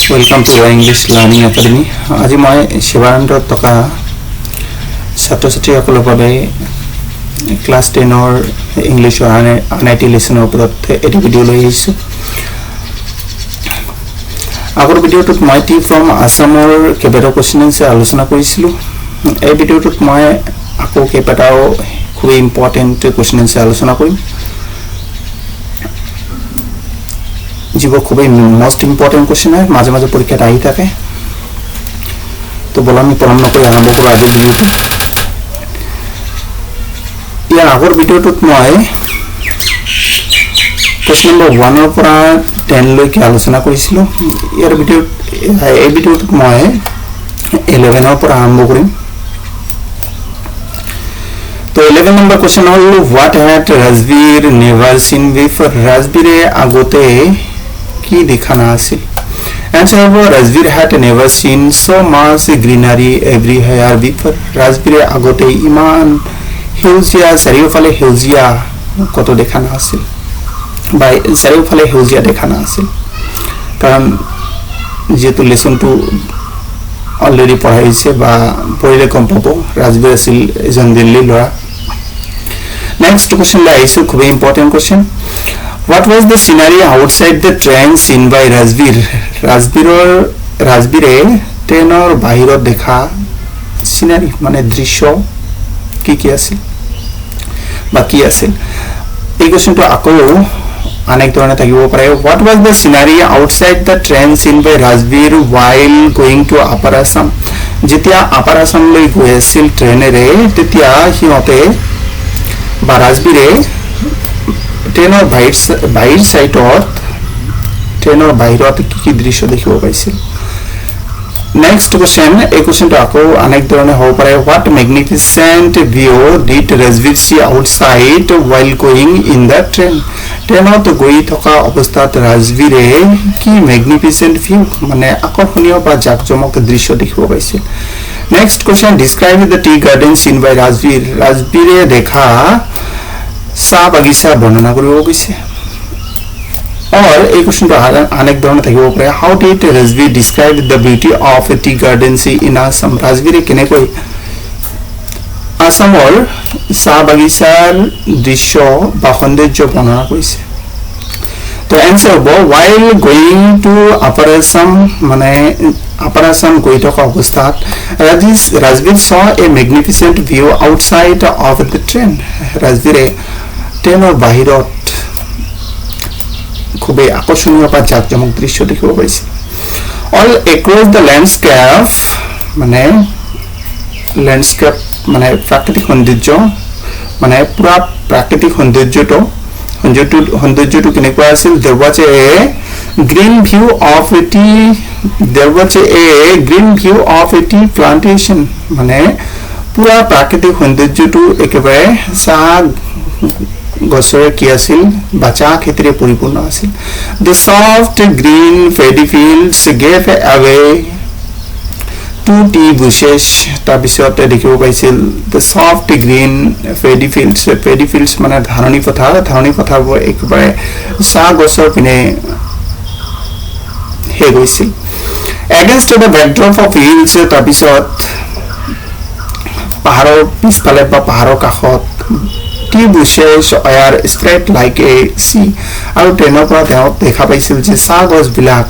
Welcome to English Learning Academy. আজি মই শিৱানন্দ টকা ছাত্ৰ-ছাত্ৰীসকলৰ বাবে ক্লাছ 10 ৰ ইংলিছৰ আনআইটি লেসনৰ ওপৰত এটি ভিডিও লৈ আহিছো। আগৰ ভিডিওটোত মই টি ফ্ৰম আসামৰ কেইবাটাও কোৱেশ্চন এনসাৰ আলোচনা কৰিছিলো। এই ভিডিওটোত মই আকৌ কেইবাটাও খুব ইম্পৰ্টেন্ট কোৱেশ্চন এনসাৰ আলোচনা কৰিম। जीवो खूब मोस्ट इम्पोर्टेंट क्वेश्चन है माजे माजे परीक्षा आई থাকে तो बोला मैं पढ़म नक आरम्भ करूँ आज भिडिओ यार आगर भिडिओट मैं क्वेश्चन नम्बर 1 পৰা 10 লৈকে আলোচনা কৰিছিলো। ইয়াৰ भिडिओट मैं 11 পৰা আৰম্ভ কৰিম। तो 11 नंबर क्वेश्चन हल what had Rajveer never seen before. राजवीरे आगते की देखा ना आसिल। आंसर हो Rajveer had never seen so much greenery everywhere before. राजवीरे आगते इमान हेउजिया चारिওফালে हेउजिया কত দেখা না आसिल বা চাৰিওফালে हेउजिया দেখা না आसिल কাৰণ যেটো লেসনটো অলৰেডি পঢ়াইছে বা পঢ়িলে গম পাব ৰাজवीर আছিল এজন দিল্লী ল'ৰা। नेक्स्ट क्वेश्चन ला आइसो खूब important question what was the scenery outside the train seen by Rajveer. राजवीरे ट्रेनर बाहिरत देखा सिनारी माने दृश्य की আছিল বা কি আছিল। এই क्वेश्चनটো আকৌ अनेक ধৰণে থাকিব পাৰে। What was the scenery outside the train seen by Rajveer while going to Upper Assam. যেতিয়া अपर आसाम লৈ গৈ আছিল ট্ৰেনেৰে তেতিয়া হিতে বা राजवीरे ट्रेनर बाहिर साइडत ट्रेनर बाहिरत की दृश्य देखिब पाइছিল। नेक्स्ट क्वेश्चन ए क्वेश्चन तो आको अनेक धरणे हो पारे। What magnificent view did Rajveer see outside while going in the train. ट्रेनत गई थका अवस्थात राजवीरे की मैग्निफिसेंट व्यू माने आकर्षणीय बा जाकजमक दृश्य देखिब पाइছিল। Next question describe the tea garden seen by Rajveer. राजवीरे देखा চাহ বাগিচা বৰ্ণনা কৰিব গৈছে। और एक क्वेश्चन तो अनेक ধৰণে থাকিব পাৰে। How did Rajveer describe the beauty of a tea garden in Assam. राजवीरे केनेকৈ आसाমৰ চাহ বাগিচাৰ দৃশ্য বা সৌন্দৰ্য বৰ্ণনা কৰিছে। तो आंसर হ'ব while going to upper assam মানে upper assam গৈ থকা অৱস্থাত Rajveer saw a magnificent view outside of the train। राजवीरे ट्रेনৰ বাহিৰত খুব আকৰ্ষণীয় বা জাকজমক দৃশ্য দেখিব পাইছে। অল এক্ৰছ দ্য ল্যান্ডস্কেপ মানে প্ৰাকৃতিক সৌন্দৰ্য মানে পুৰা প্ৰাকৃতিক সৌন্দৰ্যটো কেনেকুৱা আছিল। there was a green view of a tea plantation মানে পুৰা প্ৰাকৃতিক সৌন্দৰ্যটো একেবাৰে চাহ গছৰে কি আছিল বা চাহ খেতিৰে পৰিপূৰ্ণ আছিল। the soft green paddy fields gave away to tea bushes। তাৰ পিছতে দেখিব পাইছিল the soft green paddy fields মানে ধাৰণি পথাৰবোৰ একেবাৰে চাহ গছৰ পিনে হে গৈছিল। against the backdrop of hills তাৰ পিছত পাহাৰৰ পিছফালে বা পাহাৰৰ কাষত tea bushes are spread like a sea। আৰু ট্ৰেনৰ পৰা তেওঁ দেখা পাইছিল যে চাহ গছবিলাক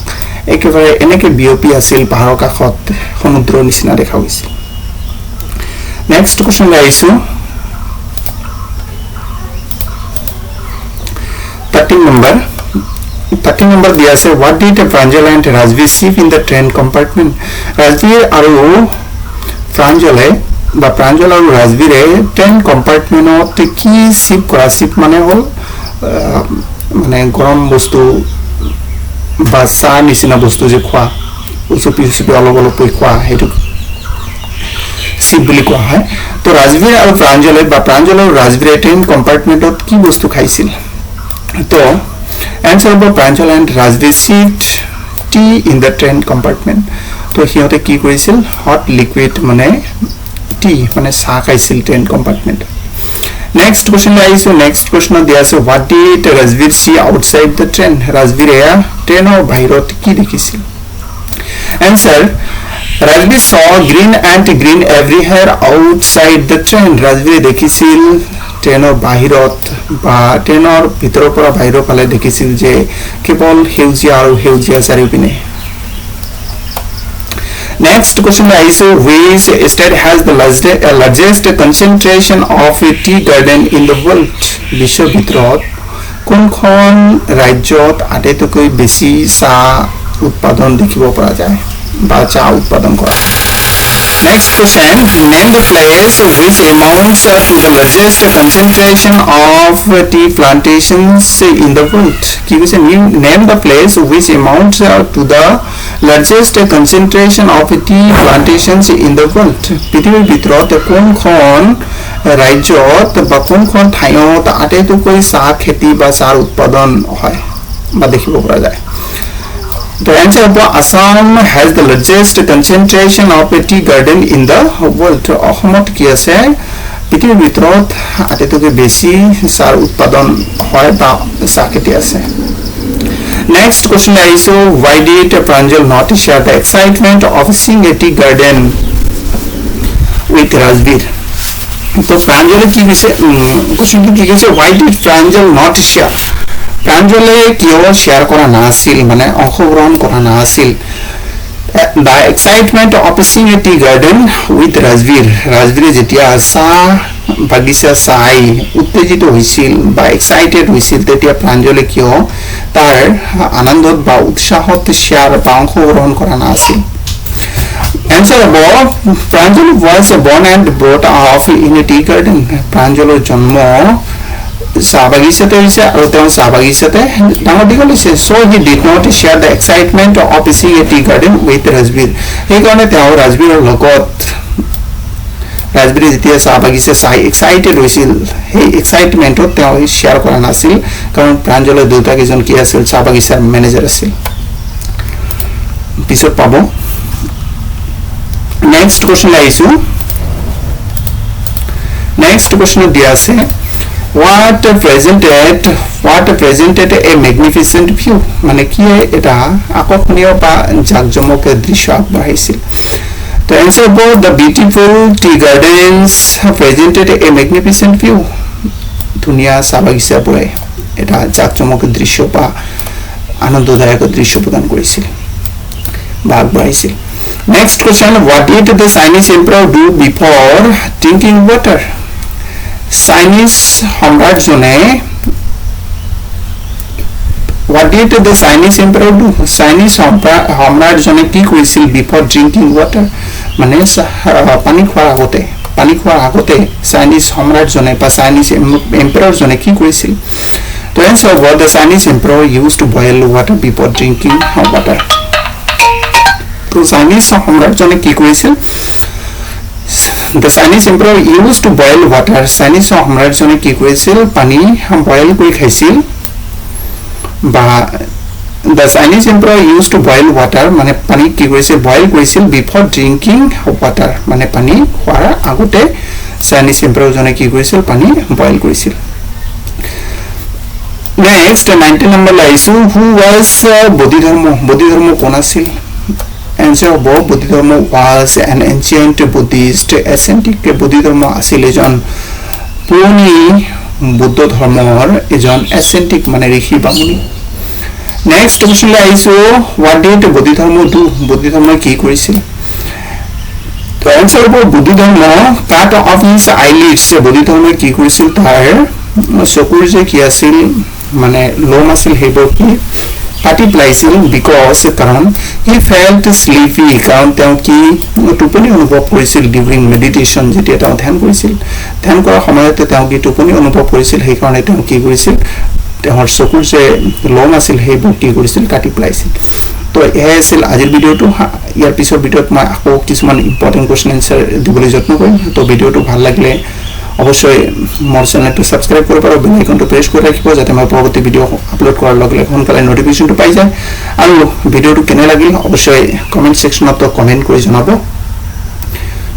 একেবাৰে এনেকে বিয়পি আছিল পাহাৰৰ কাষত সমুদ্ৰৰ নিচিনা দেখা গৈছিল। নেক্সট কোৱেশ্চন আহিছো 13 নম্বৰ দিয়া আছে। what did Pranjal and Rajveer see in the train compartment। Rajbir আৰু প্ৰাঞ্জল আৰু ৰাজবীৰে ট্ৰেইন কম্পাৰ্টমেণ্টত কি চিপ কৰা। চিপ মানে হ'ল মানে গৰম বস্তু বা চাহ নিচিনা বস্তু যে খোৱা উচুপি অলপ খোৱা সেইটো চিপ বুলি কোৱা হয়। তো ৰাজবীৰ আৰু প্ৰাঞ্জল আৰু ৰাজবীৰে ট্ৰেইন কম্পাৰ্টমেণ্টত কি বস্তু খাইছিল। তো এনসাৰ হ'ব Pranjal and Rajbir sipped tea in the train compartment। তো সিহঁতে কি কৰিছিল হট লিকুইড মানে टी माने চাহ খাইছিল ট্ৰেইন কম্পাৰ্টমেন্ট। नेक्स्ट क्वेश्चन आइसो। नेक्स्ट क्वेश्चन दिया আছে what did Rajveer see outside the train. राजवीरे ट्रेনৰ বাহিৰত কি দেখিছিল। Answer. Rajbir saw green ant green everywhere outside the train. Rajbir দেখিছিল ট্ৰেইনৰ বাহিৰত বা ট্ৰেইনৰ ভিতৰৰ পৰা বাহিৰৰ ফালে দেখিছিল যে কেৱল সেউজীয়া আৰু সেউজীয়া চাৰিওপিনে Next question is which state has the largest concentration of tea garden in the world? বিশ্বৰ ভিতৰত কোনখন ৰাজ্যত আটাইতকৈ বেছি চাহ উৎপাদন দেখিব পৰা যায় বা চাহ উৎপাদন কৰা Next question, name the place which amounts to the largest concentration of tea plantations in the world. Name the place which amounts to the largest concentration of tea plantations in the world. পৃথিৱীৰ ভিতৰত কোনখন ৰাজ্যত বা কোনখন ঠাইত আটাইতকৈ চাহ খেতি বা চাহ উৎপাদন হয় বা দেখিব পৰা যায় The answer of Assam has the largest concentration of a tea garden in the world. অসমত কি আছে পৃথিৱীৰ ভিতৰত আটাইতকৈ বেছি চাহ উৎপাদন হয় বা চাহ খেতি আছে Next question is why did Pranjal not share the excitement of seeing a tea garden with Rajbir? তো Pranjal কি কৈছে কোশ্চেনটো কি কৈছে why did Pranjal not share প্ৰাঞ্জলে কিয় শেয়াৰ কৰা নাছিল মানে অংশগ্ৰহণ কৰা নাছিল the excitement of seeing a tea garden with ৰাজবীৰে যেতিয়া চাহ বাগিচা চাই উত্তেজিত হৈছিল বা এক্সাইটেড হৈছিল তেতিয়া প্ৰাঞ্জলে কিয় তাৰ আনন্দত বা উৎসাহত শেয়াৰ বা অংশগ্ৰহণ কৰা নাছিল Answer above Pranjal was born and brought up in a tea garden প্ৰাঞ্জলৰ জন্ম চাহ বাগিচাতে হৈছে আৰু তেওঁ চাহ বাগিচাতে ডাঙৰ দীঘল হৈছে so he did not share the excitement of seeing a tea garden with Rajbir সেইকাৰণে তেওঁ ৰাজবীৰৰ লগত ৰাজবীৰে যেতিয়া চাহ বাগিচা চাই এক্সাইটেড হৈছিল সেই এক্সাইটমেন্টত তেওঁ শ্বেয়াৰ কৰা নাছিল কাৰণ প্ৰাঞ্জলৰ দুটাকেইজন কি আছিল চাহ বাগিচাৰ মেনেজাৰ আছিল পিছত পাব নেক্সট কোৱেশ্চন আহিছো নেক্সট কোৱেশ্চন দিয়া আছে What presented a magnificent view? মানে কি এটা আকৰ্ষণীয় বা জাকজমকৰ দৃশ্য আগবঢ়াইছিল The answer about the beautiful tea gardens presented a magnificent view. ধুনীয়া চাহ বাগিচাবোৰে এটা জাকজমকৰ দৃশ্য বা আনন্দদায়ক দৃশ্য প্ৰদান কৰিছিল বা আগবঢ়াইছিল Next question, what did the Chinese emperor do before drinking water? Chinese সম্রাটজনে What did the Chinese emperor do? Chinese সম্রাটজনে কি কৰিছিল before drinking water? মানে পানী খোৱাৰ আগতে Chinese সম্ৰাটজনে বা Chinese emperorজনে কি কৰিছিল? To answer what the Chinese emperor used to boil water before drinking water. তো Chinese সম্রাটজনে কি কৰিছিল? The Chinese emperor used to boil water. Chinese সম্ৰাটজনে কি কৰিছিল পানী বয়েল কৰি খাইছিল বা the Chinese emperor used to boil water মানে পানী কি কৰিছিল বয়েল কৰিছিল before drinking water মানে পানী খোৱাৰ আগতে Chinese emperor জনে কি কৰিছিল পানী বয়েল কৰিছিল Next 19 number লাইছো who was Bodhidharma কোন আছিল Answer about Bodhidharma was an ancient Buddhist ascetic. Bodhidharma আছিল এজন পুৰণি বুদ্ধ ধৰ্মৰ এজন ascetic মানে ঋষি বামুণী Next question আহিছো what did Bodhidharma do? Bodhidharma কি কৰিছিল To answer about Bodhidharma cut off his eyelids. Bodhidharma কি কৰিছিল তাৰ চকুৰ যে কি আছিল মানে লোম আছিল সেইবোৰ কি কাটি পেলাইছিল because কাৰণ he felt sleepy কাৰণ তেওঁ কি টোপনি অনুভৱ কৰিছিল during meditation যেতিয়া তেওঁ ধ্যান কৰিছিল ধ্যান কৰাৰ সময়তে তেওঁ কি টোপনি অনুভৱ কৰিছিল সেই কাৰণে তেওঁ কি কৰিছিল তেওঁৰ চকুৰ যে লোম আছিল সেইবোৰ কি কৰিছিল কাটি পেলাইছিল তো এই আছিল আজিৰ ভিডিওটো ইয়াৰ পিছৰ ভিডিওত মই আকৌ কিছুমান ইম্পৰ্টেন্ট কোৱেশ্চন আনসাৰ দিবলৈ যত্ন কৰিম তো ভিডিওটো ভাল লাগিলে অবশ্যই মোৰ চেনেলটো সাবস্ক্ৰাইব কৰিব আৰু বেল আইকনটো প্ৰেছ কৰি ৰাখিব যাতে মই পৰৱৰ্তী ভিডিও আপলোড কৰাৰ লগে লগে সোনকালে নটিফিকেশনটো পাই যায় আৰু ভিডিওটো কেনে লাগিল অবশ্যই কমেন্ট সেকশনত কমেন্ট কৰি জনাব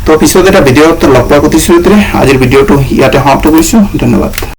তো পিছত এটা ভিডিওত লগ পোৱাৰ প্ৰতিশ্ৰুতিৰে আজিৰ ভিডিওটো ইয়াতে সমাপ্ত কৰিছো ধন্যবাদ